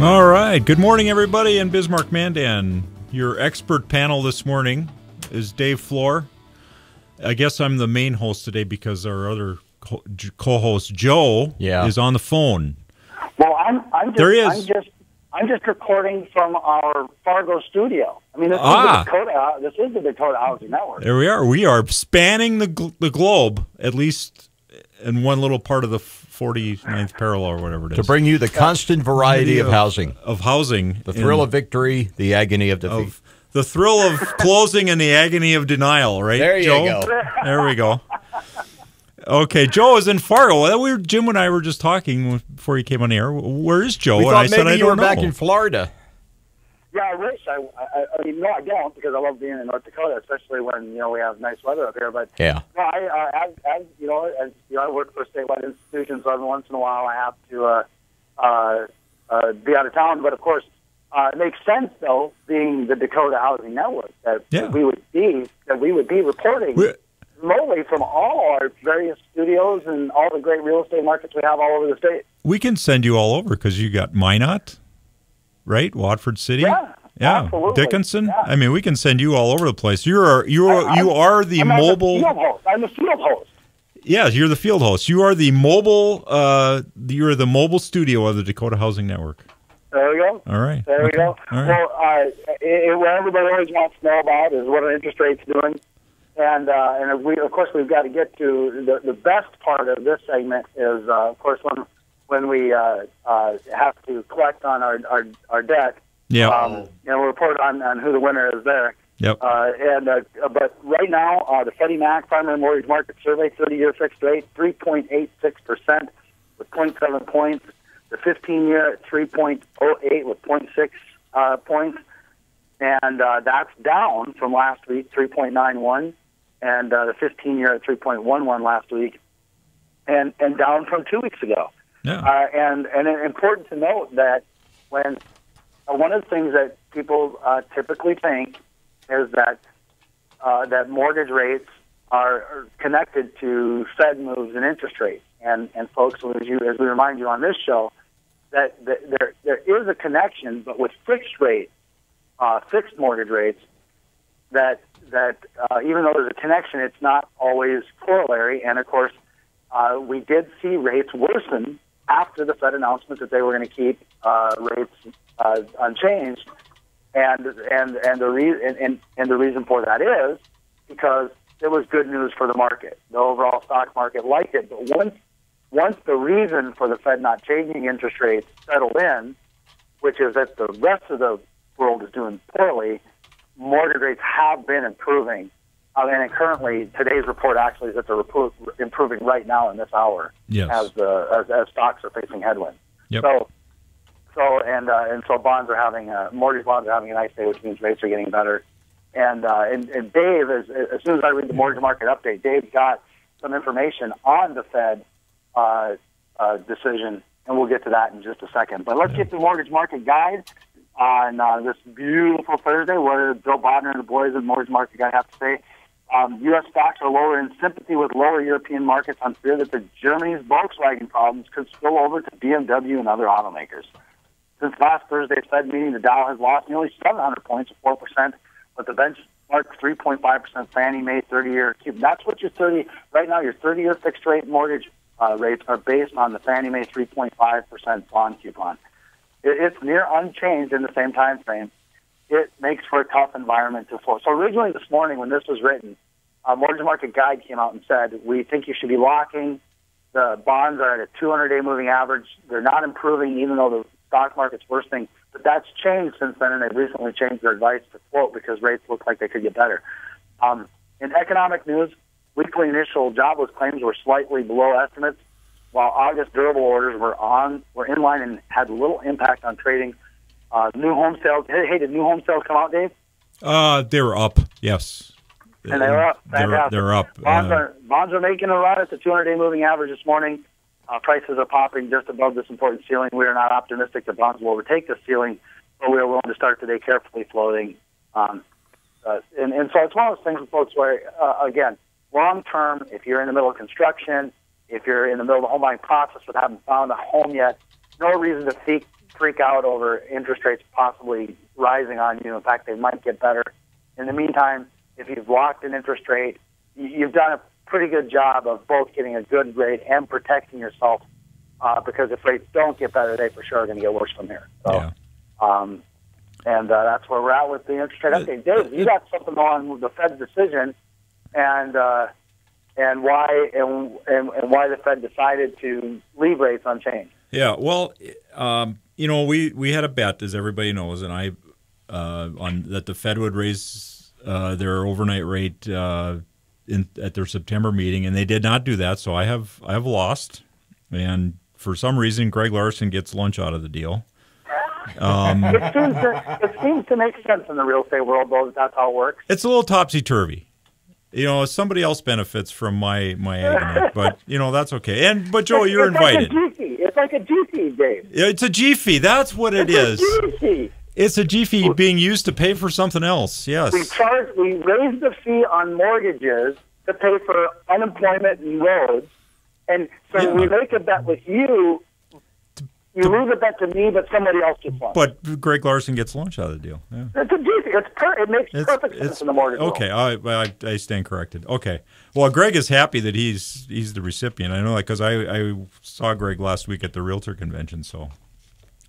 All right. Good morning, everybody, and Bismarck Mandan. Your expert panel this morning is Dave Floor. I guess I'm the main host today because our other co-host Joe is on the phone. Well, I'm just recording from our Fargo studio. I mean, this is the Dakota Housing Network. There we are. We are spanning the globe, at least in one little part of the 49th parallel or whatever it is. To bring you the constant variety of housing. Of housing. The thrill of victory, the agony of defeat. The thrill of closing and the agony of denial, right, there Joe? You go. There we go. Okay, Joe is in Fargo. Jim and I were just talking before he came on the air. Where is Joe? We thought I said maybe I you don't were know. back in Florida. Yeah, I wish. I mean, no, I don't, because I love being in North Dakota, especially when we have nice weather up here. But yeah, no, as I work for a statewide institution, so every once in a while I have to be out of town. But of course, it makes sense, though, being the Dakota Housing Network, that we would be reporting remotely from all our various studios and all the great real estate markets we have all over the state. We can send you all over because you got Minot. Right, Watford City. Yeah, absolutely. Dickinson. Yeah. I mean, we can send you all over the place. You are the mobile. I'm the field host. Yeah, you're the field host. You are the mobile. You're the mobile studio of the Dakota Housing Network. There we go. All right. There we go. All right. Well, what everybody always wants to know about is what are interest rates doing, and of course we've got to get to the best part of this segment is of course when we have to collect on our debt. Yeah. We'll report on who the winner is there. Yep. But right now, the Freddie Mac primary mortgage market survey, 30-year fixed rate, 3.86% with 0.7 points. The 15-year at 3.08 with 0.6 points. And that's down from last week, 3.91. And the 15-year at 3.11 last week. And down from 2 weeks ago. Yeah. And important to note that when one of the things that people typically think is that that mortgage rates are connected to Fed moves and interest rates. And folks, as we remind you on this show, that there is a connection, but with fixed mortgage rates, that even though there's a connection, it's not always corollary. And of course, we did see rates worsen after the Fed announcement that they were going to keep rates unchanged, and the reason for that is because it was good news for the market. The overall stock market liked it, but once the reason for the Fed not changing interest rates settled in, which is that the rest of the world is doing poorly, mortgage rates have been improving. And currently, today's report actually is that they're improving right now in this hour, as stocks are facing headwinds. Yep. So bonds are having mortgage bonds are having a nice day, which means rates are getting better. And Dave, as soon as I read the mortgage market update, Dave got some information on the Fed decision, and we'll get to that in just a second. But let's get the mortgage market guide on this beautiful Thursday. What did Bill Bodner and the boys at Mortgage Market Guide have to say? U.S. stocks are lower in sympathy with lower European markets on fear that the Germany's Volkswagen problems could spill over to BMW and other automakers. Since last Thursday's Fed meeting, the Dow has lost nearly 700 points, or 4%, but the benchmark 3.5% Fannie Mae 30-year coupon. That's what your 30-year fixed rate mortgage rates are based on the Fannie Mae 3.5% bond coupon. It's near unchanged in the same time frame. It makes for a tough environment to flow. So originally this morning when this was written, Mortgage Market Guide came out and said, we think you should be locking. The bonds are at a 200-day moving average. They're not improving even though the stock market's worsening. But that's changed since then, and they've recently changed their advice to quote because rates look like they could get better. In economic news, weekly initial jobless claims were slightly below estimates, while August durable orders were in line and had little impact on trading. New home sales. Hey, did new home sales come out, Dave? They were up. Yes. And they were up. Fantastic. They're up. Bonds are making a run at the 200-day moving average this morning. Prices are popping just above this important ceiling. We are not optimistic that bonds will overtake the ceiling, but we are willing to start today carefully floating. And so it's one of those things with folks where, again, long term, if you're in the middle of construction, if you're in the middle of the home buying process but haven't found a home yet, no reason to freak out over interest rates possibly rising on you. In fact, they might get better. In the meantime, if you've locked an interest rate, you've done a pretty good job of both getting a good rate and protecting yourself, because if rates don't get better, they for sure are going to get worse from here. So, yeah. And that's where we're at with the interest rate update. Dave, you got something on with the Fed's decision, and why the Fed decided to leave rates unchanged. Yeah, well, we had a bet, as everybody knows, and I on that the Fed would raise their overnight rate at their September meeting, and they did not do that. So I have lost, and for some reason, Greg Larson gets lunch out of the deal. It seems to make sense in the real estate world, though, that that's how it works. It's a little topsy-turvy. Somebody else benefits from my agony, but, that's okay. But, Joe, you're invited. It's like a G fee, Dave. It's a G fee. That's what it is. It's a G fee. It's a G fee being used to pay for something else, yes. We raise the fee on mortgages to pay for unemployment and roads, and so we make a bet with you. You lose a bet to me, but somebody else gets lunch. But Greg Larson gets lunch out of the deal. Yeah. It's a G fee. It makes perfect sense in the mortgage world. Okay, I stand corrected. Okay. Well, Greg is happy that he's the recipient. I know that because I saw Greg last week at the Realtor Convention. So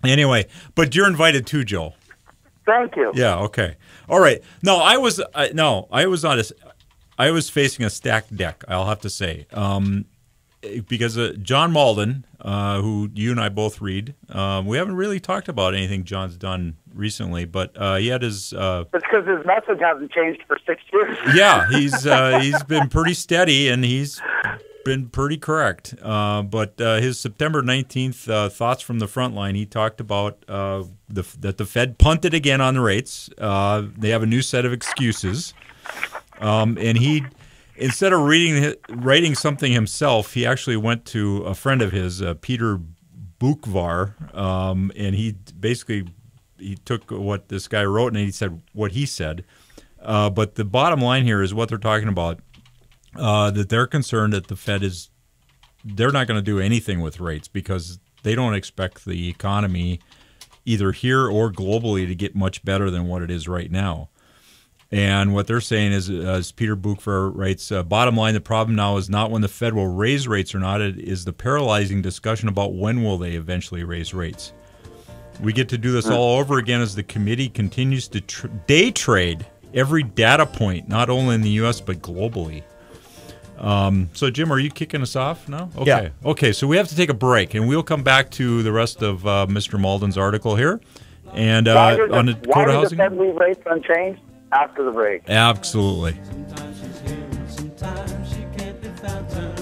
anyway, but you're invited too, Joe. Thank you. Yeah. Okay. All right. No, I was facing a stacked deck, I'll have to say. Because John Malden, who you and I both read, we haven't really talked about anything John's done recently, but he had his. It's because his message hasn't changed for 6 years. Yeah, he's been pretty steady and he's been pretty correct. But his September 19th thoughts from the front line, he talked about that the Fed punted again on the rates. They have a new set of excuses, and he. Instead of writing something himself, he actually went to a friend of his, Peter Bukvar, and he took what this guy wrote and he said what he said. But the bottom line here is what they're talking about, that they're concerned that the Fed they're not going to do anything with rates because they don't expect the economy either here or globally to get much better than what it is right now. And what they're saying is, as Peter Bukvar writes, bottom line, the problem now is not when the Fed will raise rates or not. It is the paralyzing discussion about when will they eventually raise rates. We get to do this all over again as the committee continues to day trade every data point, not only in the U.S. but globally. So, Jim, are you kicking us off now? Okay. Yeah. Okay, so we have to take a break, and we'll come back to the rest of Mr. Malden's article here. And on the Dakota housing. Why did the Fed leave rates unchanged? After the break. Absolutely. Sometimes she's here, sometimes she can't be found. Turn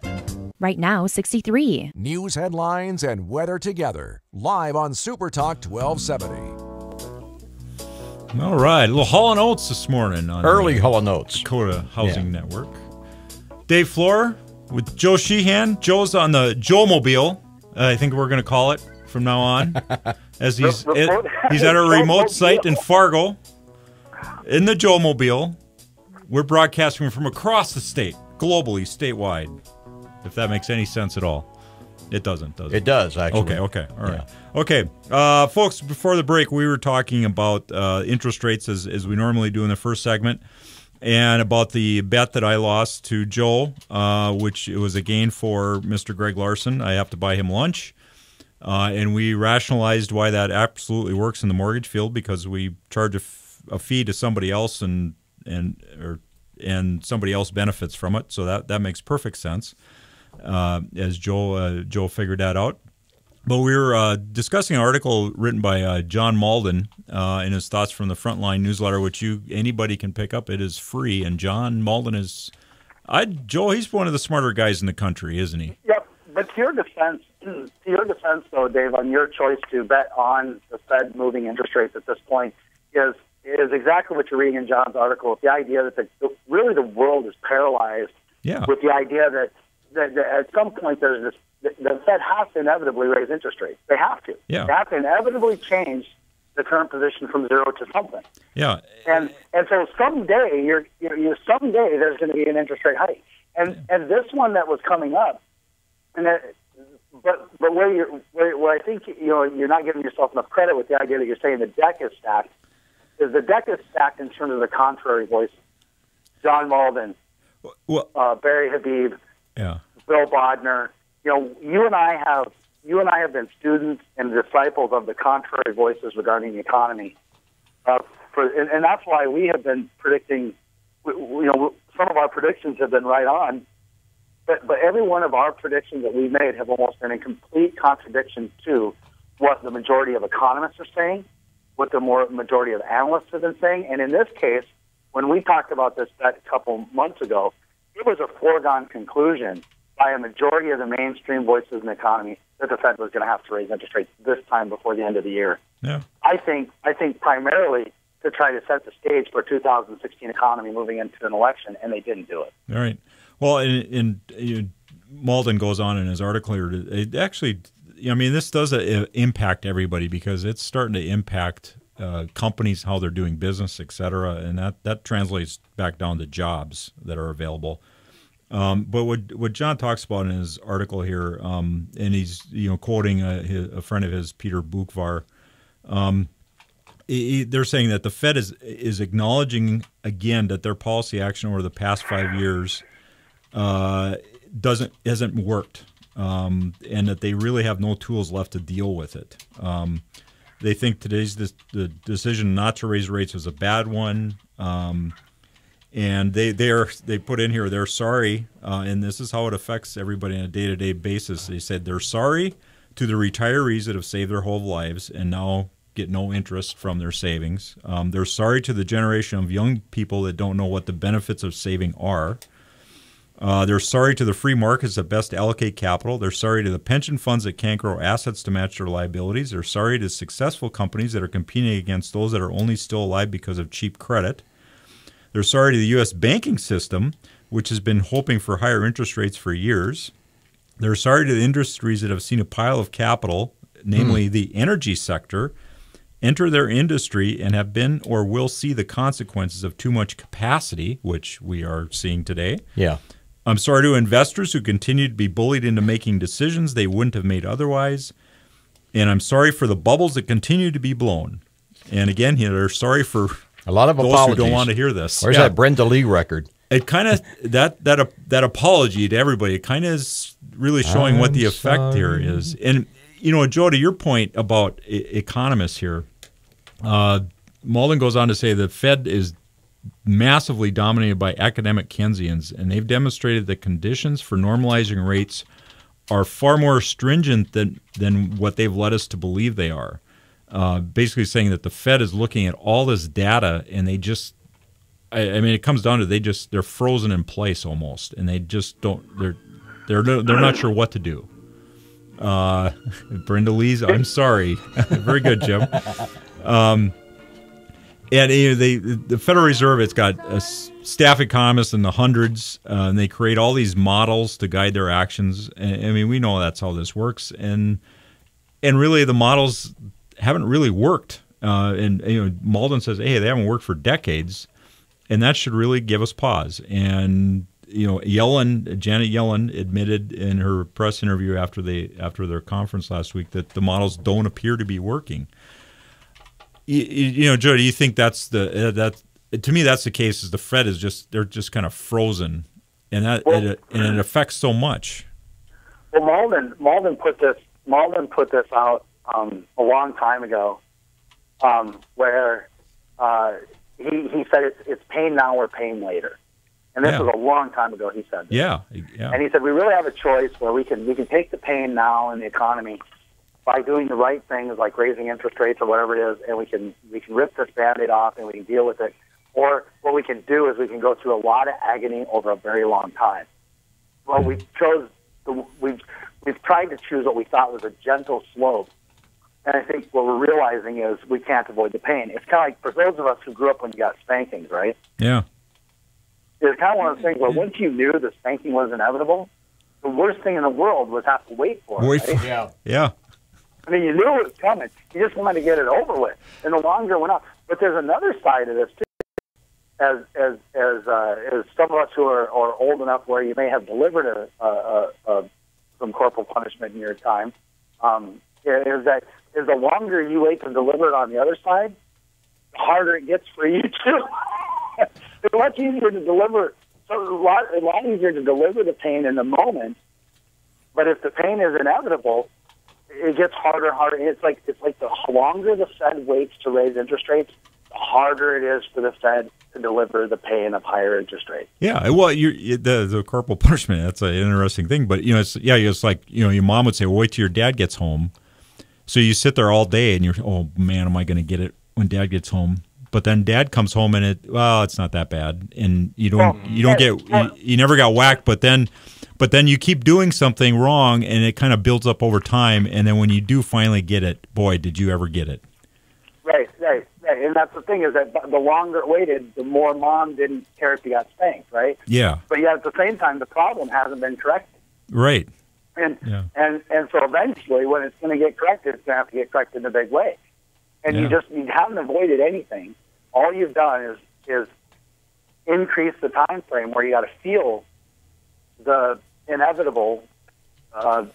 around. Right now, 63. News headlines and weather together. Live on Super Talk 1270. All right. A little Hall & Oates this morning. On Early Hall & Oates. Dakota Housing Network. Dave Floor with Joe Sheehan. Joe's on the Joe-mobile, I think we're going to call it from now on. As he's at a remote site in Fargo, in the Joe-mobile. We're broadcasting from across the state, globally, statewide, if that makes any sense at all. It doesn't, does it? It does, actually. Okay, all right. Yeah. Okay, folks, before the break, we were talking about interest rates as we normally do in the first segment, and about the bet that I lost to Joe, which it was a gain for Mr. Greg Larson. I have to buy him lunch. And we rationalized why that absolutely works in the mortgage field because we charge a fee to somebody else and somebody else benefits from it. So that makes perfect sense, as Joe figured that out. But we were discussing an article written by John Malden in his Thoughts from the Frontline newsletter, which anybody can pick up. It is free, and John Malden is Joe. He's one of the smarter guys in the country, isn't he? Yep. But to your defense, though, Dave, on your choice to bet on the Fed moving interest rates at this point is exactly what you're reading in John's article. It's the idea that really the world is paralyzed with the idea that at some point the Fed has to inevitably raise interest rates. They have to. Yeah. They have to inevitably change the current position from zero to something. Yeah. And so someday there's going to be an interest rate hike. And this one that was coming up, and But where I think you're not giving yourself enough credit with the idea that you're saying the deck is stacked, is the deck is stacked in terms of the contrary voices. John Malden, Barry Habib, Bill Bodner. You and I have been students and disciples of the contrary voices regarding the economy. And that's why we have been predicting. Some of our predictions have been right on. But every one of our predictions that we made have almost been in complete contradiction to what the majority of economists are saying, what the majority of analysts have been saying. And in this case, when we talked about this a couple months ago, it was a foregone conclusion by a majority of the mainstream voices in the economy that the Fed was going to have to raise interest rates this time before the end of the year. Yeah. I think primarily to try to set the stage for 2016 economy moving into an election, and they didn't do it. All right. Well, Malden goes on in his article here. It actually, this does impact everybody because it's starting to impact companies, how they're doing business, et cetera, and that translates back down to jobs that are available. But what John talks about in his article here, and he's quoting a friend of his, Peter Bukvar, they're saying that the Fed is acknowledging again that their policy action over the past 5 years hasn't worked, and that they really have no tools left to deal with it. They think the decision not to raise rates was a bad one, and they put in here they're sorry, and this is how it affects everybody on a day-to-day basis. They said they're sorry to the retirees that have saved their whole lives and now get no interest from their savings. They're sorry to the generation of young people that don't know what the benefits of saving are. They're sorry to the free markets that best allocate capital. They're sorry to the pension funds that can't grow assets to match their liabilities. They're sorry to successful companies that are competing against those that are only still alive because of cheap credit. They're sorry to the U.S. banking system, which has been hoping for higher interest rates for years. They're sorry to the industries that have seen a pile of capital, namely the energy sector, enter their industry and have been or will see the consequences of too much capacity, which we are seeing today. Yeah. I'm sorry to investors who continue to be bullied into making decisions they wouldn't have made otherwise. And I'm sorry for the bubbles that continue to be blown. And again, they're sorry for a lot of those apologies. who don't want to hear this. Where's that Brenda Lee record? It kind of that apology to everybody, it kind of is really showing what the effect here is. And Joe, to your point about economists here, Malden goes on to say the Fed is massively dominated by academic Keynesians, and they've demonstrated that conditions for normalizing rates are far more stringent than what they've led us to believe they are. Basically saying that the Fed is looking at all this data, and they just, it comes down to they're frozen in place almost, and they just don't. They're not sure what to do. Brenda Lee's, I'm sorry. Very good, Jim. And the Federal Reserve, it's got staff economists in the hundreds, and they create all these models to guide their actions. And, we know that's how this works. And really, the models haven't really worked. Malden says, hey, they haven't worked for decades, and that should really give us pause. And Janet Yellen admitted in her press interview after their conference last week that the models don't appear to be working. Joe, do you think that's to me that's the case? Is the Fed they're just kind of frozen, and it affects so much. Well, Malden put this out a long time ago, where he said it's pain now or pain later, and this was a long time ago. He said this. Yeah, and he said we really have a choice where we can take the pain now in the economy by doing the right things like raising interest rates or whatever it is, and we can rip this Band-Aid off and we can deal with it. Or what we can do is we can go through a lot of agony over a very long time. Well, we've tried to choose what we thought was a gentle slope, and I think what we're realizing is we can't avoid the pain. It's kind of like for those of us who grew up when you got spankings, right? Yeah. It's kind of one of those things where once you knew the spanking was inevitable, the worst thing in the world was have to wait for it. Right? Yeah. You knew it was coming. You just wanted to get it over with, and the longer it went on. But there's another side of this too. As some of us who are old enough where you may have delivered a some corporal punishment in your time, is the longer you wait to deliver it on the other side, the harder it gets for you too. It's much easier to deliver, a lot easier to deliver the pain in the moment. But if the pain is inevitable, it gets harder and harder. It's like the longer the Fed waits to raise interest rates, the harder it is for the Fed to deliver the pain of higher interest rates. Yeah, well, the corporal punishment, that's an interesting thing. But, it's like, your mom would say, well, wait till your dad gets home. So you sit there all day and you're, oh, man, am I going to get it when Dad gets home? But then Dad comes home and it's not that bad. And you never got whacked, but then you keep doing something wrong and it kind of builds up over time. And then when you do finally get it, boy, did you ever get it. Right. And that's the thing, is that the longer it waited, the more Mom didn't care if you got spanked, right? Yeah. But yet at the same time, the problem hasn't been corrected. Right. And so eventually, when it's going to get corrected, it's going to have to get corrected in a big way. And you haven't avoided anything. All you've done is increase the time frame where you got to feel the inevitable, the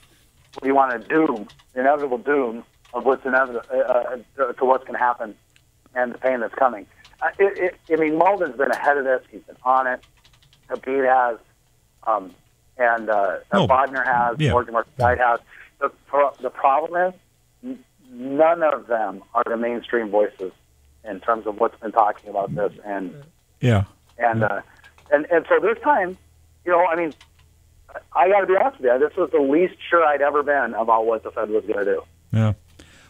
inevitable doom of what's inevitable to what's going to happen and the pain that's coming. Malden's been ahead of this. He's been on it. Habib has, and Bodner has, Morgan Guide has. The problem is none of them are the mainstream voices in terms of what's been talking about this. And so this time, I got to be honest with you, this was the least sure I'd ever been about what the Fed was going to do. Yeah.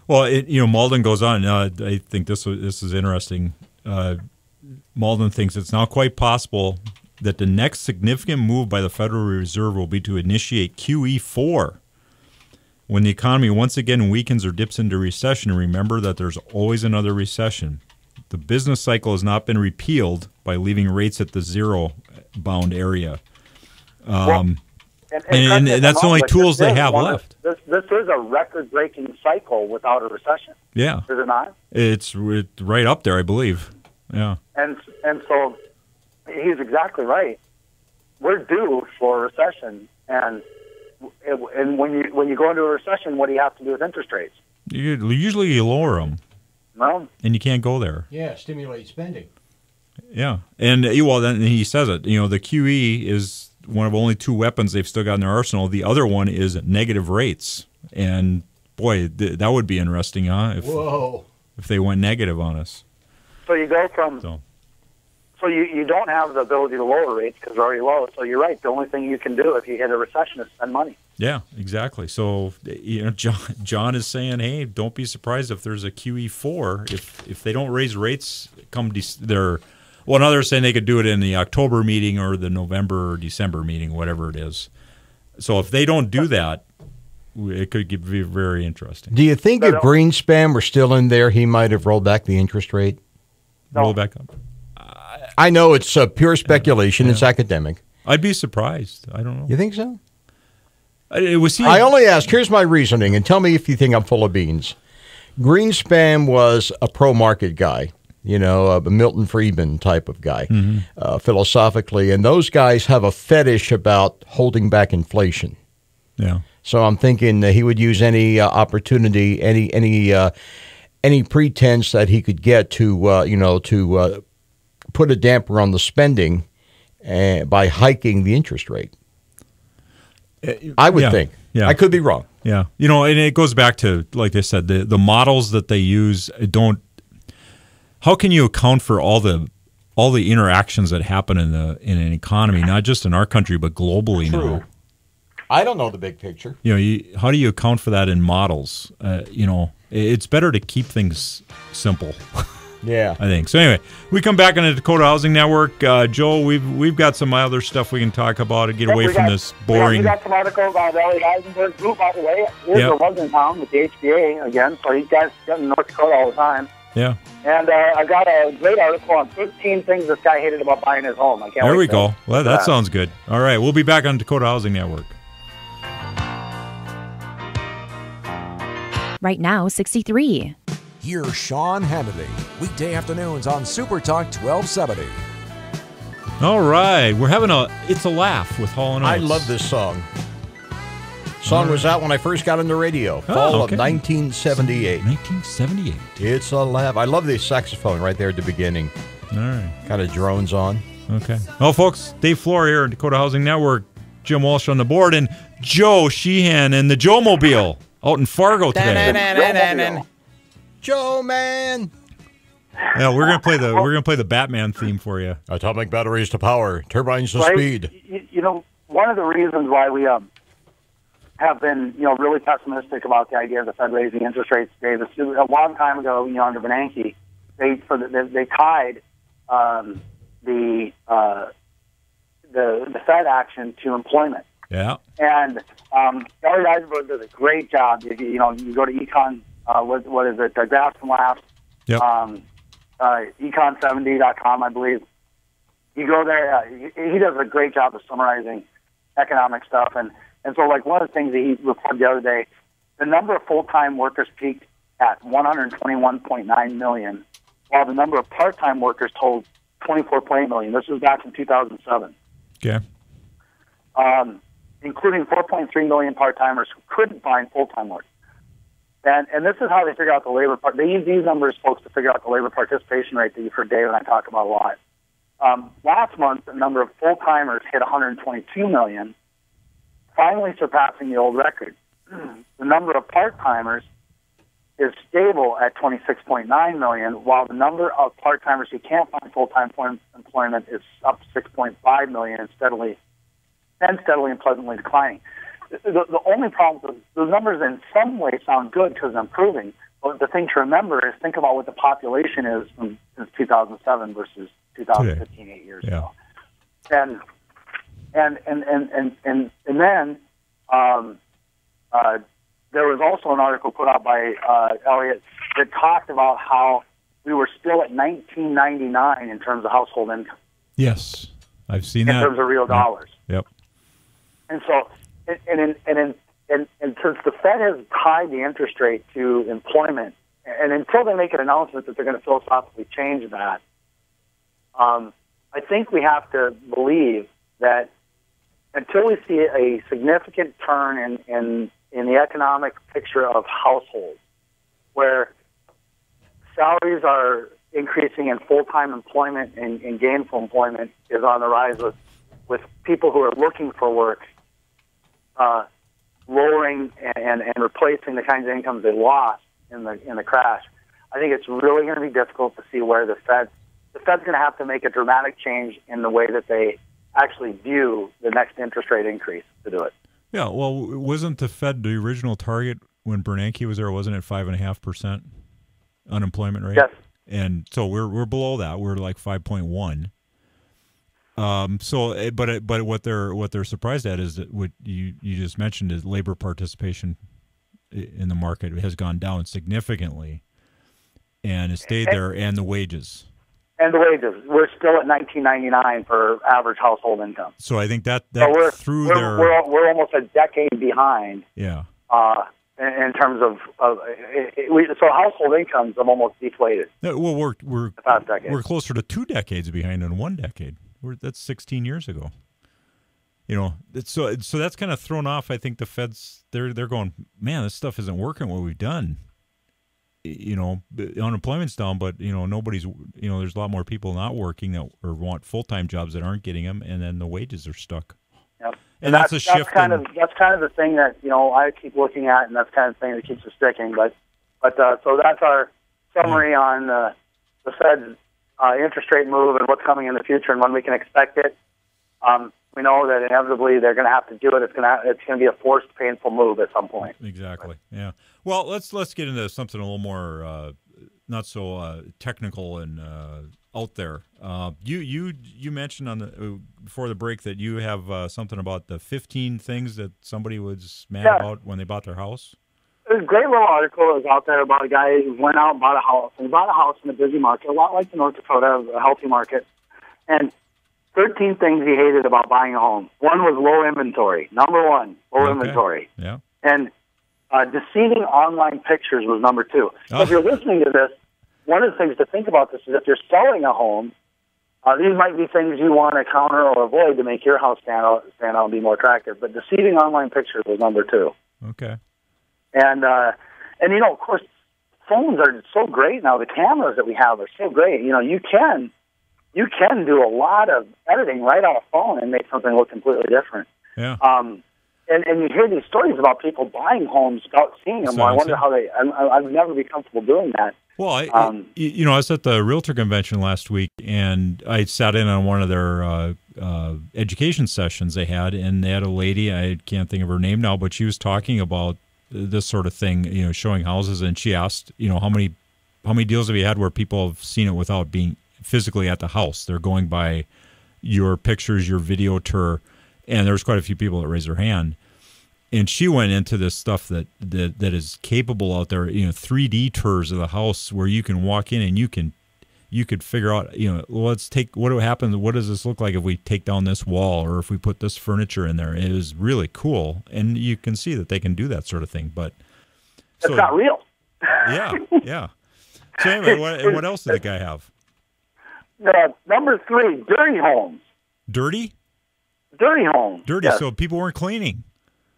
Well, Malden goes on. I think this is interesting. Malden thinks it's now quite possible that the next significant move by the Federal Reserve will be to initiate QE4. When the economy once again weakens or dips into recession, remember that there's always another recession. The business cycle has not been repealed by leaving rates at the zero-bound area. And that's the only tools they have left. This is a record-breaking cycle without a recession. Yeah. Is it not? It's right up there, I believe. Yeah. And so he's exactly right. We're due for a recession, and when you go into a recession, what do you have to do with interest rates? Usually you lower them. No. And you can't go there. Yeah, stimulate spending. Yeah. And, then he says it. The QE is one of only two weapons they've still got in their arsenal. The other one is negative rates. And, boy, that would be interesting, huh? If they went negative on us. So you go from... So you don't have the ability to lower rates because they're already low. So you're right. The only thing you can do if you hit a recession is spend money. Yeah, exactly. So John is saying, hey, don't be surprised if there's a QE4 if they don't raise rates come now they're saying they could do it in the October meeting or the November or December meeting, whatever it is. So if they don't do that, it could be very interesting. Do you think if Greenspan were still in there, he might have rolled back the interest rate? Roll it back up. I know it's pure speculation. It's academic. I'd be surprised. I don't know. You think so? I only ask. Here's my reasoning, and tell me if you think I'm full of beans. Greenspan was a pro-market guy, a Milton Friedman type of guy, philosophically, and those guys have a fetish about holding back inflation. Yeah. So I'm thinking he would use any opportunity, any pretense that he could get to put a damper on the spending by hiking the interest rate. I would think. Yeah. I could be wrong. Yeah. And it goes back to, like I said, the models that they use don't. How can you account for all the interactions that happen in an economy, not just in our country but globally now? I don't know the big picture. How do you account for that in models? It's better to keep things simple. Yeah, I think so. Anyway, we come back on the Dakota Housing Network. Joe, we've got some other stuff we can talk about to get away from this boring. We got some articles on Elliot Eisenberg's group, by the way. Here's was in town with the HBA again, so he's got in North Dakota all the time. Yeah. And I got a great article on 15 things this guy hated about buying his home. There we go. Well, that sounds good. All right, we'll be back on Dakota Housing Network. Right now, 63. Here's Sean Hannity, weekday afternoons on Super Talk 1270. All right, we're having It's a Laugh with Hall & Oates. I love this song. Song was out when I first got into radio, fall of 1978. 1978. It's a laugh. I love the saxophone right there at the beginning. All right. Kind of drones on. Okay. Well, folks, Dave Floor here at Dakota Housing Network, Jim Walsh on the board, and Joe Sheehan and the Joe Mobile out in Fargo today. Joe man. Yeah, we're gonna play the Batman theme for you. Atomic batteries to power, turbines to Right? speed. You know, one of the reasons why we have been, really pessimistic about the idea of the Fed raising interest rates today. This a long time ago, under Bernanke, they tied the Fed action to employment. Yeah. And Elliot Eisenberg does a great job. You go to Econ, what is it? Graphs and Laughs. Yep. Econ70.com, I believe. You go there. He does a great job of summarizing economic stuff, and so like one of the things that he reported the other day, the number of full-time workers peaked at 121.9 million, while the number of part-time workers totaled 24.8 million. This was back in 2007. Okay. Including 4.3 million part-timers who couldn't find full-time work. And this is how they figure out the labor part. They use these numbers, folks, to figure out the labor participation rate that you've heard Dave and I talk about a lot. Last month, the number of full-timers hit 122 million, finally surpassing the old record. The number of part-timers is stable at 26.9 million, while the number of part-timers who can't find full-time employment is up 6.5 million and steadily and pleasantly declining. The only problem is those numbers in some way sound good because they're improving, but the thing to remember is think about what the population is since 2007 versus 2015, 8 years ago. And then there was also an article put out by Elliot that talked about how we were still at 1999 in terms of household income. Yes, I've seen in that. In terms of real dollars. Yep. And so, and since the Fed has tied the interest rate to employment, and until they make an announcement that they're going to philosophically change that, I think we have to believe that until we see a significant turn in the economic picture of households, where salaries are increasing and full-time employment and gainful employment is on the rise with people who are looking for work, lowering and replacing the kinds of incomes they lost in the crash. I think it's really going to be difficult to see where the Fed's going to have to make a dramatic change in the way that they actually view the next interest rate increase to do it. Yeah, well, wasn't the Fed the original target when Bernanke was there? Wasn't it 5.5% unemployment rate? Yes. And so we're below that. We're like 5.1. But what they're surprised at is that what you just mentioned is labor participation in the market has gone down significantly, and it stayed there, and the wages. And the wages, we're still at $19.99 for average household income. So I think that so we're almost a decade behind. Yeah. In terms of so household incomes have almost deflated. No, well, we're the past decade. We're closer to 2 decades behind than 1 decade. That's 16 years ago. So that's kind of thrown off. I think the Feds they're going, man, this stuff isn't working. What we've done. Unemployment's down, but nobody's. There's a lot more people not working that or want full-time jobs that aren't getting them, and then the wages are stuck. Yep. And that's a shift. That's kind of the thing that I keep looking at, and that's kind of the thing that keeps us sticking. But so that's our summary on the Fed's interest rate move and what's coming in the future and when we can expect it. We know that inevitably they're going to have to do it. It's going to be a forced, painful move at some point. Exactly. Yeah. Well, let's get into something a little more not so technical and out there. You mentioned on the before the break that you have something about the 15 things that somebody was mad about when they bought their house. There's a great little article that was out there about a guy who went out and bought a house. And he bought a house in a busy market, a lot like the North Dakota, a healthy market. And 13 things he hated about buying a home. One was low inventory. Number one, low inventory. Yeah. And deceiving online pictures was number 2. So if you're listening to this, one of the things to think about this is if you're selling a home, These might be things you want to counter or avoid to make your house stand out and be more attractive. But deceiving online pictures was number 2. Okay. And of course, phones are so great now. The cameras that we have are so great. You can do a lot of editing right on a phone and make something look completely different. Yeah. And you hear these stories about people buying homes without seeing them. Well, I wonder how they. I'd never be comfortable doing that. Well, I was at the Realtor convention last week, and I sat in on one of their education sessions they had, and they had a lady. I can't think of her name now, but she was talking about this sort of thing, showing houses, and she asked, how many deals have you had where people have seen it without being physically at the house? They're going by your pictures, your video tour. And there was quite a few people that raised their hand. And she went into this stuff that is capable out there, 3D tours of the house where you can walk in and you could figure out, let's take what happens. What does this look like if we take down this wall or if we put this furniture in there? It was really cool. And you can see that they can do that sort of thing. But it's not real. Yeah. So anyway, what else did the guy have? Number 3, dirty homes. Dirty? Dirty homes. Dirty, yes. So people weren't cleaning.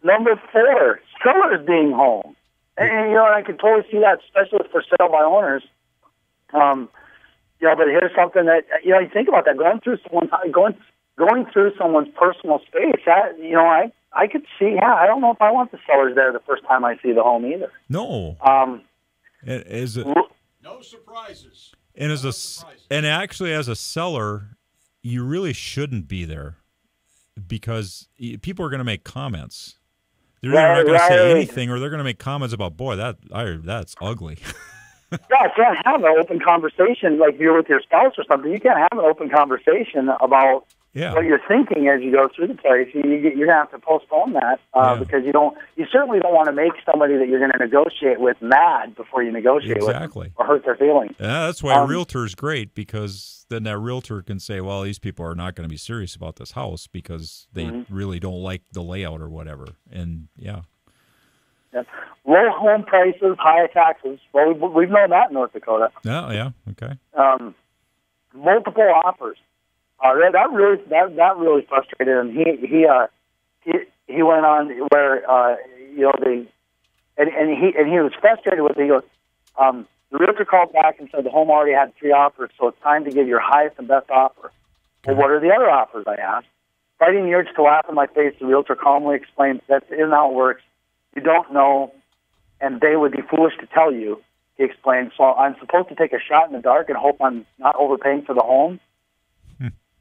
Number 4, sellers being home. And I can totally see that, especially for sale by owners. But here's something that, you think about that, going through someone's personal space, that, I could see, I don't know if I want the sellers there the first time I see the home either. No. No surprises. And actually, as a seller, you really shouldn't be there because people are going to make comments. They're not going to say anything, or they're going to make comments about, boy, that's ugly. Yeah, I can't have an open conversation like you're with your spouse or something. You can't have an open conversation about what you're thinking as you go through the place. You're going to have to postpone that because you certainly don't want to make somebody that you're going to negotiate with mad before you negotiate with them or hurt their feelings. Yeah, that's why a realtor is great, because then that realtor can say, well, these people are not going to be serious about this house because they really don't like the layout or whatever. And low home prices, high taxes. Well, we've known that in North Dakota. Yeah, okay. Multiple offers. That really frustrated him. He went on where he was frustrated with it. He goes, the realtor called back and said the home already had 3 offers, so it's time to give your highest and best offer. Well, what are the other offers? I asked. Fighting the urge to laugh in my face, the realtor calmly explained that isn't how it works. You don't know, and they would be foolish to tell you, he explained. So I'm supposed to take a shot in the dark and hope I'm not overpaying for the home?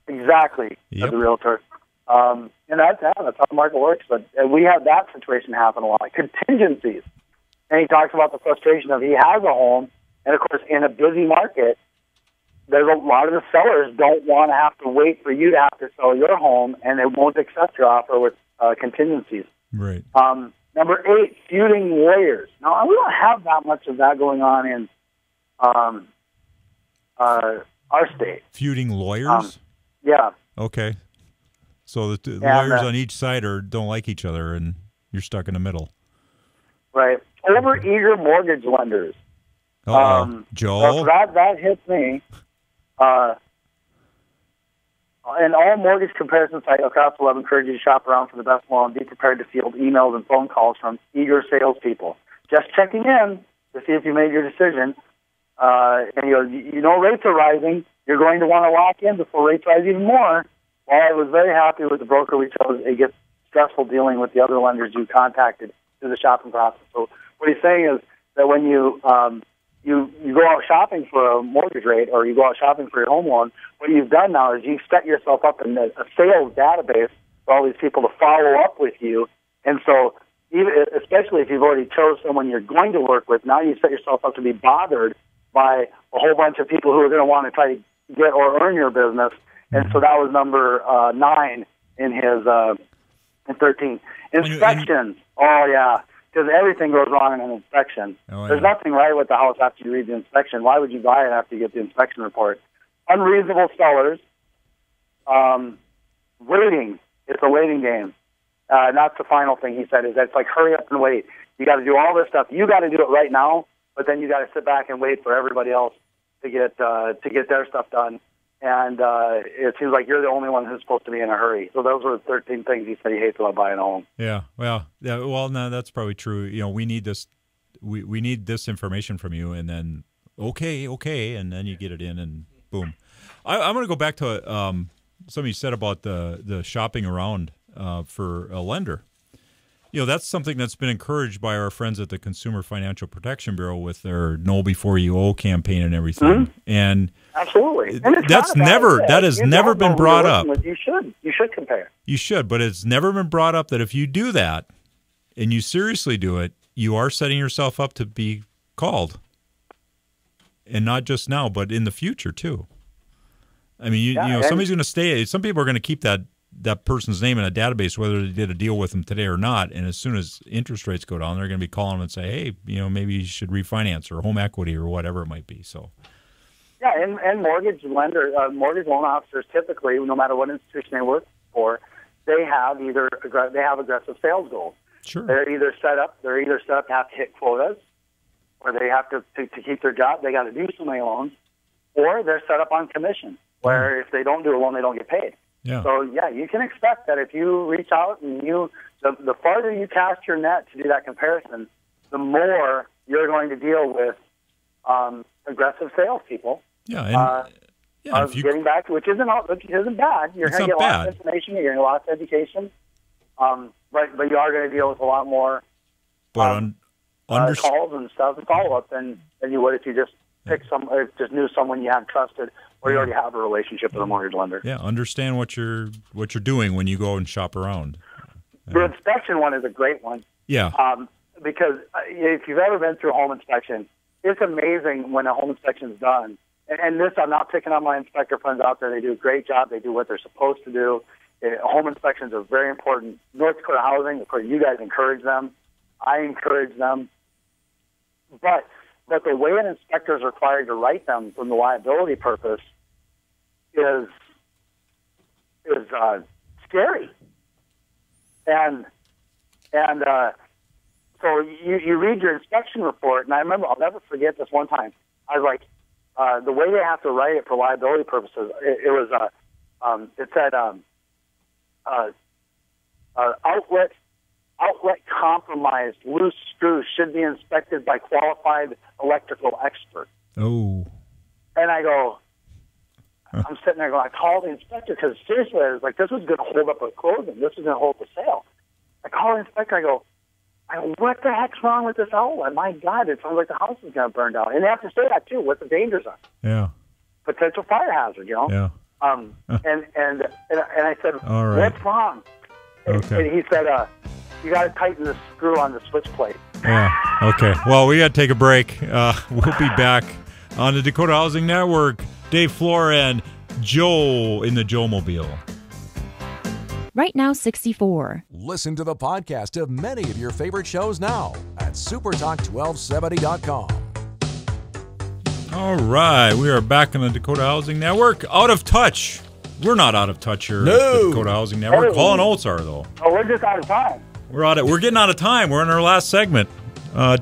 Exactly, said the realtor. And that's how the market works. But we have that situation happen a lot. Contingencies. And he talks about the frustration of he has a home, and of course, in a busy market, there's a lot of the sellers don't want to have to wait for you to have to sell your home, and they won't accept your offer with contingencies. Right. Number 8, feuding lawyers. Now, we don't have that much of that going on in our state. Feuding lawyers? Yeah. Okay. So the lawyers on each side don't like each other, and you're stuck in the middle. Right. Over-eager mortgage lenders. Joel? So that hits me. And all mortgage comparison sites across the web encourage you to shop around for the best loan. Be prepared to field emails and phone calls from eager salespeople. Just checking in to see if you made your decision. And rates are rising. You're going to want to lock in before rates rise even more. While I was very happy with the broker we chose, it gets stressful dealing with the other lenders you contacted through the shopping process. So what he's saying is that when you go out shopping for a mortgage rate or you go out shopping for your home loan, what you've done now is you've set yourself up in a sales database for all these people to follow up with you. And so especially if you've already chose someone you're going to work with, now you set yourself up to be bothered by a whole bunch of people who are going to want to try to get or earn your business. And so that was number 9 in his in 13. Inspections. Oh, yeah. Because everything goes wrong in an inspection. There's nothing right with the house after you read the inspection. Why would you buy it after you get the inspection report? Unreasonable sellers. Waiting. It's a waiting game. That's the final thing he said, is that it's like hurry up and wait. You got to do all this stuff. You got to do it right now, but then you got to sit back and wait for everybody else to get their stuff done. and it seems like you're the only one who's supposed to be in a hurry. So those were the 13 things he said he hates about buying a home. Yeah. Well, yeah. Well, no, that's probably true. We need this. We need this information from you, and then okay, and then you get it in, and boom. I'm going to go back to something you said about the shopping around for a lender. That's something that's been encouraged by our friends at the Consumer Financial Protection Bureau with their Know Before You Owe campaign and everything. Mm-hmm. And absolutely, and that has never been brought up. You should compare. You should, but it's never been brought up that if you do that and you seriously do it, you are setting yourself up to be called, and not just now, but in the future too. I mean, somebody's going to stay. Some people are going to keep that person's name in a database, whether they did a deal with them today or not. And as soon as interest rates go down, they're going to be calling them and say, "Hey, maybe you should refinance or home equity or whatever it might be." So, yeah, and mortgage loan officers typically, no matter what institution they work for, they have aggressive sales goals. Sure, they're either set up to have to hit quotas, or they have to keep their job. They got to do so many loans, or they're set up on commission, where if they don't do a loan, they don't get paid. Yeah. So, yeah, you can expect that if you reach out and the farther you cast your net to do that comparison, the more you're going to deal with aggressive salespeople. Yeah, and getting back to which isn't bad. You're going to get lots of information. You're getting lots of education. But you are going to deal with a lot more calls and stuff and follow-up than you would if you just just knew someone you have trusted, or you already have a relationship with a mortgage lender. Yeah, understand what you're doing when you go and shop around. The inspection one is a great one. Yeah. Because if you've ever been through a home inspection, it's amazing when a home inspection is done. And this, I'm not picking on my inspector friends out there. They do a great job. They do what they're supposed to do. Home inspections are very important. North Dakota Housing, of course, you guys encourage them. I encourage them. But the way an inspector is required to write them from the liability purpose is scary. And so you read your inspection report, and I remember, I'll never forget this one time. I was like, the way they have to write it for liability purposes, it said outlet compromised loose screws should be inspected by qualified electrical expert. Oh. And I go, I'm sitting there going, I call the inspector because seriously, I was like, this was going to hold up a closing. This was going to hold the sale. I call the inspector. I go, what the heck's wrong with this outlet? My God, it sounds like the house is going to burn down. And they have to say that too. What the dangers are? Yeah. Potential fire hazard. Yeah. And I said, all right. What's wrong? Okay. And he said, you got to tighten the screw on the switch plate. Yeah. Okay. Well, we got to take a break. We'll be back on the Dakota Housing Network. Dave Floor and Joe in the Joe Mobile. Right now, 64. Listen to the podcast of many of your favorite shows now at supertalk1270.com. All right. We are back on the Dakota Housing Network. Out of touch. We're not out of touch here at the Dakota Housing Network. Hall and Oates are, though. Oh, we're just out of time. We're getting out of time. We're in our last segment.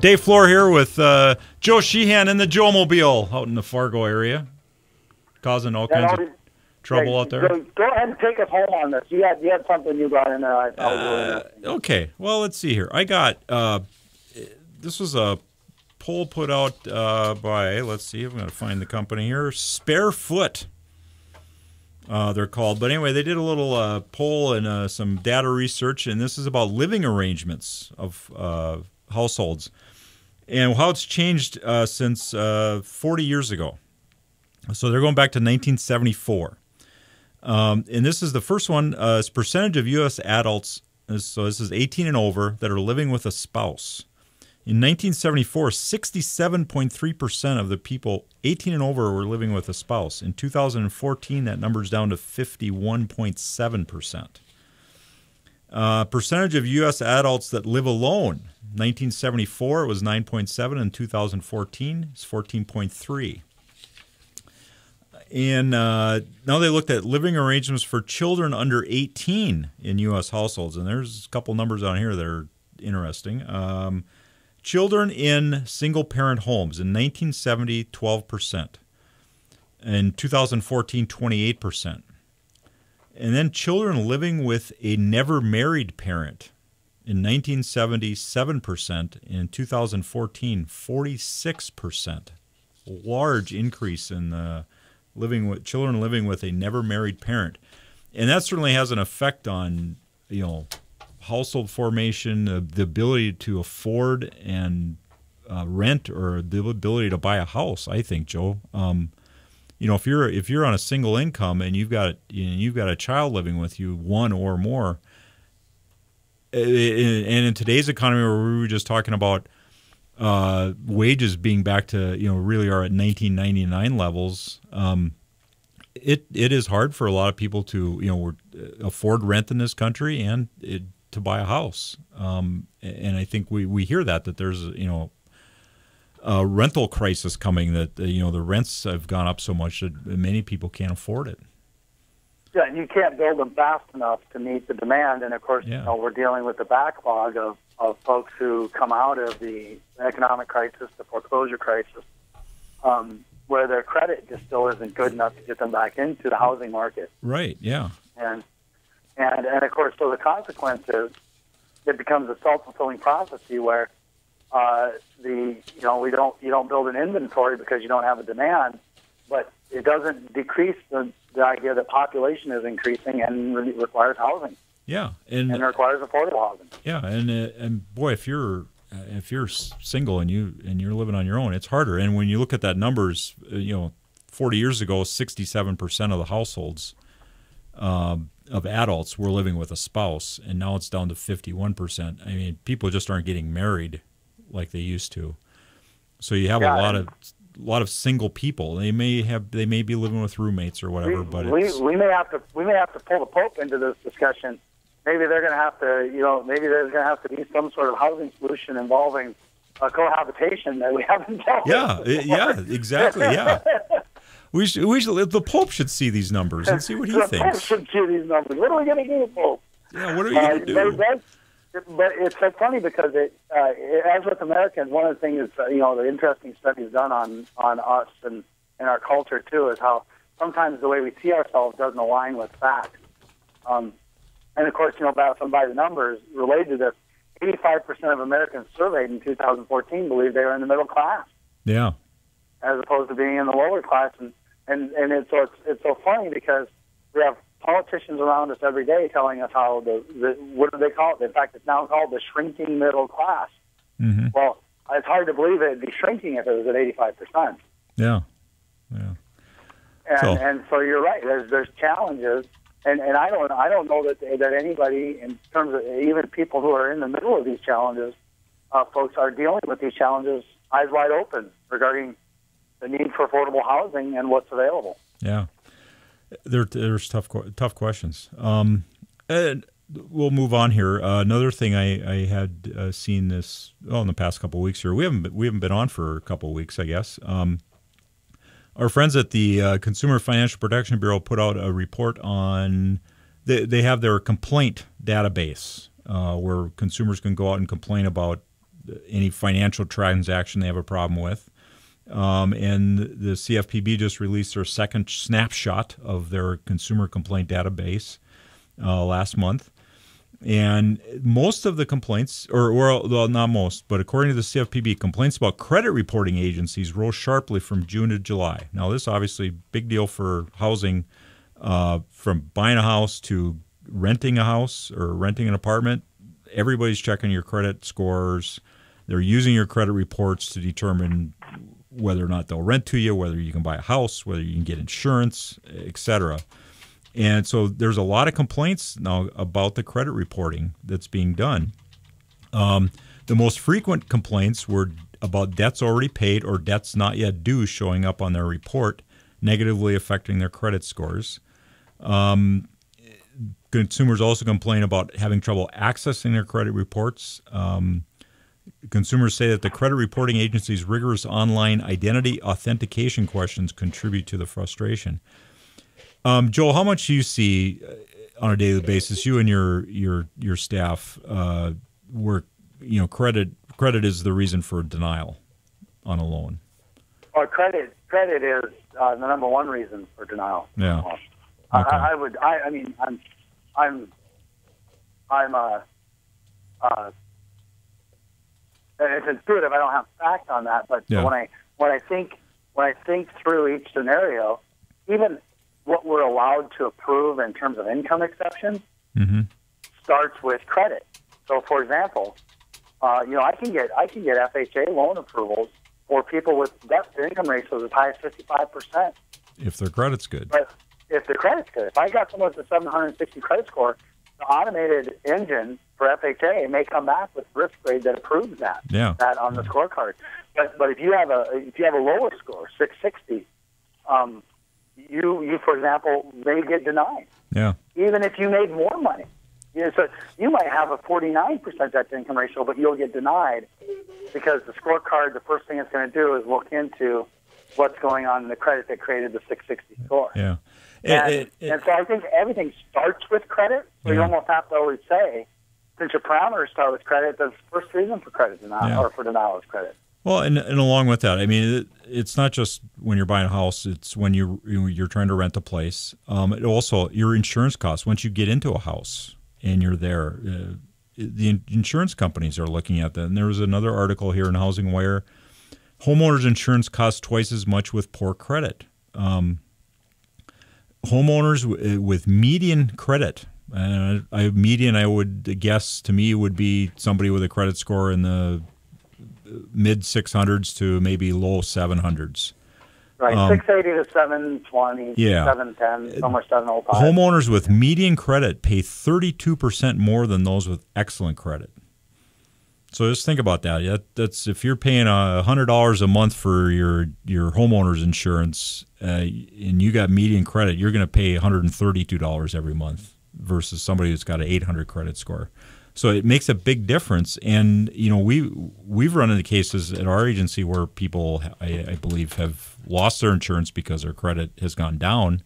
Dave Floor here with Joe Sheehan in the Joe Mobile out in the Fargo area, causing all kinds of trouble out there. Go ahead and take us home on this. You had something you brought in there. I thought was really interesting. Okay. Well, let's see here. I got this was a poll put out by, let's see, I'm going to find the company here, Spare Foot. They're called. But anyway, they did a little poll and some data research, and this is about living arrangements of households and how it's changed since 40 years ago. So they're going back to 1974. And this is the first one, is percentage of U.S. adults, so this is 18 and over, that are living with a spouse. In 1974, 67.3% of the people 18 and over were living with a spouse. In 2014, that number's down to 51.7%. Percentage of U.S. adults that live alone. 1974, it was 9.7. In 2014, it's 14.3. And now they looked at living arrangements for children under 18 in U.S. households. And there's a couple numbers on here that are interesting. Children in single-parent homes in 1970, 12%. In 2014, 28%. And then children living with a never married parent. In 1970, 7%. In 2014, 46%. Large increase in children living with a never married parent. And that certainly has an effect on, household formation, the ability to afford and rent, or the ability to buy a house, I think, Joe. If you're on a single income and you've got a child living with you, one or more, and in today's economy, where we were just talking about wages being back to really are at 1999 levels, it is hard for a lot of people to afford rent in this country and to buy a house. And I think we hear that there's a rental crisis coming, that the rents have gone up so much that many people can't afford it. Yeah, and you can't build them fast enough to meet the demand. And of course, we're dealing with the backlog of folks who come out of the economic crisis, the foreclosure crisis, where their credit just still isn't good enough to get them back into the housing market. Right. Yeah. And of course, so the consequence is it becomes a self-fulfilling prophecy where you don't build an inventory because you don't have a demand, but it doesn't decrease the idea that population is increasing and requires housing. Yeah, and it requires affordable housing. Yeah, and boy, if you're single and you're living on your own, it's harder. And when you look at that numbers, 40 years ago, 67% of the households of adults were living with a spouse, and now it's down to 51%. I mean, people just aren't getting married like they used to. So you have a lot of single people. They may be living with roommates or whatever. We may have to pull the Pope into this discussion. Maybe they're going to have to, maybe there's going to have to be some sort of housing solution involving cohabitation that we haven't dealt with. Yeah, exactly. Yeah, we should. The Pope should see these numbers and see what he thinks. The Pope should see these numbers. What are we going to do, Pope? Yeah, what are you going to do? But it's so funny because as with Americans, one of the things the interesting studies done on us and our culture too is how sometimes the way we see ourselves doesn't align with facts. And of course, by the numbers related to this, 85% of Americans surveyed in 2014 believed they were in the middle class. Yeah. As opposed to being in the lower class, and it's so funny because we have politicians around us every day telling us how what do they call it? In fact, it's now called the shrinking middle class. Mm-hmm. Well, it's hard to believe it'd be shrinking if it was at 85%. Yeah. And so you're right. There's challenges, and I don't know that anybody, in terms of even people who are in the middle of these challenges, folks are dealing with these challenges eyes wide open regarding the need for affordable housing and what's available. Yeah. There's tough questions. And we'll move on here. Another thing I had seen this in the past couple of weeks here. We haven't been on for a couple of weeks, I guess. Our friends at the Consumer Financial Protection Bureau put out a report on. They have their complaint database where consumers can go out and complain about any financial transaction they have a problem with. And the CFPB just released their second snapshot of their consumer complaint database last month. And most of the complaints, or not most, but according to the CFPB, complaints about credit reporting agencies rose sharply from June to July. Now, this obviously big deal for housing, from buying a house to renting a house or renting an apartment. Everybody's checking your credit scores. They're using your credit reports to determine whether or not they'll rent to you, whether you can buy a house, whether you can get insurance, etc. And so there's a lot of complaints now about the credit reporting that's being done. The most frequent complaints were about debts already paid or debts not yet due showing up on their report, negatively affecting their credit scores. Consumers also complain about having trouble accessing their credit reports. Consumers say that the credit reporting agency's rigorous online identity authentication questions contribute to the frustration. Joel, how much do you see on a daily basis, you and your staff, where credit is the reason for denial on a loan? Or credit is the number one reason for denial. Yeah. Okay. I mean, it's intuitive. I don't have facts on that, but Yeah. when I think through each scenario, even what we're allowed to approve in terms of income exceptions starts with credit. So, for example, I can get FHA loan approvals for people with debt to income ratios as high as 55%. If their credit's good. But if their credit's good, if I got someone with a 760 credit score, the automated engine for FHA may come back with risk grade that approves that on the scorecard. But if you have a lower score, 660, you for example may get denied. Yeah. Even if you made more money. So you might have a 49% debt to income ratio, but you'll get denied because the scorecard, the first thing it's going to do is look into what's going on in the credit that created the 660 score. Yeah. And so I think everything starts with credit. So you almost have to always say, since your parameters start with credit, the first reason for credit denial or for denial is credit. Well, and along with that, I mean, it's not just when you're buying a house; it's when you're trying to rent a place. It also your insurance costs once you get into a house and you're there. The insurance companies are looking at that. And there was another article here in Housing Wire: homeowners insurance costs twice as much with poor credit. Homeowners with median credit. Median, I would guess, to me would be somebody with a credit score in the mid 600s to maybe low 700s. Right, 680 to 720, 710, somewhere 705. Homeowners with median credit pay 32% more than those with excellent credit. So just think about that. That's if you're paying $100 a month for your homeowner's insurance and you got median credit, you're going to pay $132 every month versus somebody who's got an 800 credit score. So it makes a big difference. And we've run into cases at our agency where people, I believe, have lost their insurance because their credit has gone down,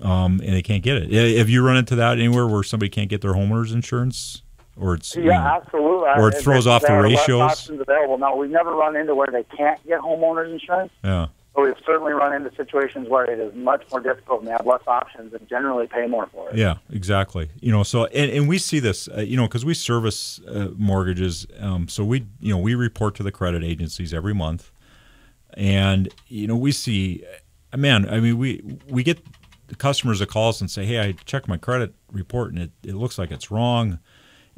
and they can't get it. Have you run into that anywhere where somebody can't get their homeowner's insurance? Or it's absolutely. Or it throws off the ratios. Options available. No, we've never run into where they can't get homeowners insurance. Yeah. But we've certainly run into situations where it is much more difficult and they have less options and generally pay more for it. Yeah, exactly. So and we see this, because we service mortgages. So we report to the credit agencies every month, and we see, we get the customers that call us and say, hey, I checked my credit report and it looks like it's wrong.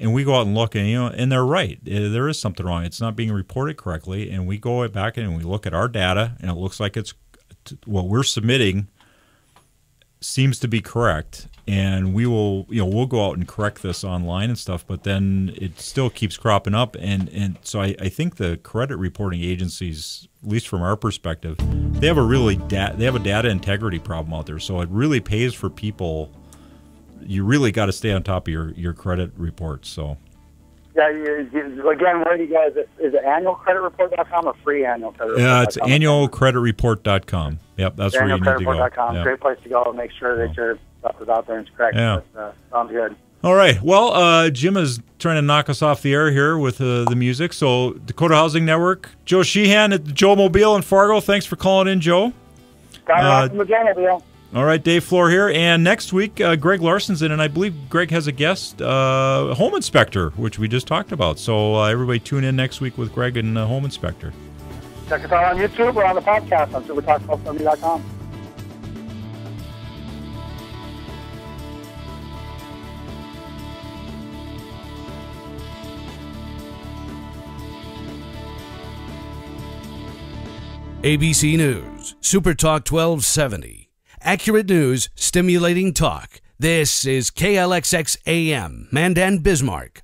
And we go out and look, and they're right. There is something wrong. It's not being reported correctly. And we go back and we look at our data, and it looks like it's what we're submitting seems to be correct. And we'll go out and correct this online and stuff. But then it still keeps cropping up. And so I think the credit reporting agencies, at least from our perspective, they have a data integrity problem out there. So it really pays for people. You really got to stay on top of your credit reports. So, again, where do you guys? Is it annualcreditreport.com or free annual credit report? Yeah, it's annualcreditreport.com. Yep, that's where you need to go. Annualcreditreport.com. Great place to go. Make sure that your stuff is out there and it's correct. Yeah. Sounds good. All right. Well, Jim is trying to knock us off the air here with the music. So, Dakota Housing Network, Joe Sheehan at the Joe Mobile in Fargo. Thanks for calling in, Joe. Mobile. All right, Dave Floor here. And next week, Greg Larson's in, and I believe Greg has a guest, home inspector, which we just talked about. So everybody tune in next week with Greg and home inspector. Check us out on YouTube or on the podcast on supertalk1270.com. ABC News, Super Talk 1270. Accurate news, stimulating talk. This is KLXX AM, Mandan, Bismarck.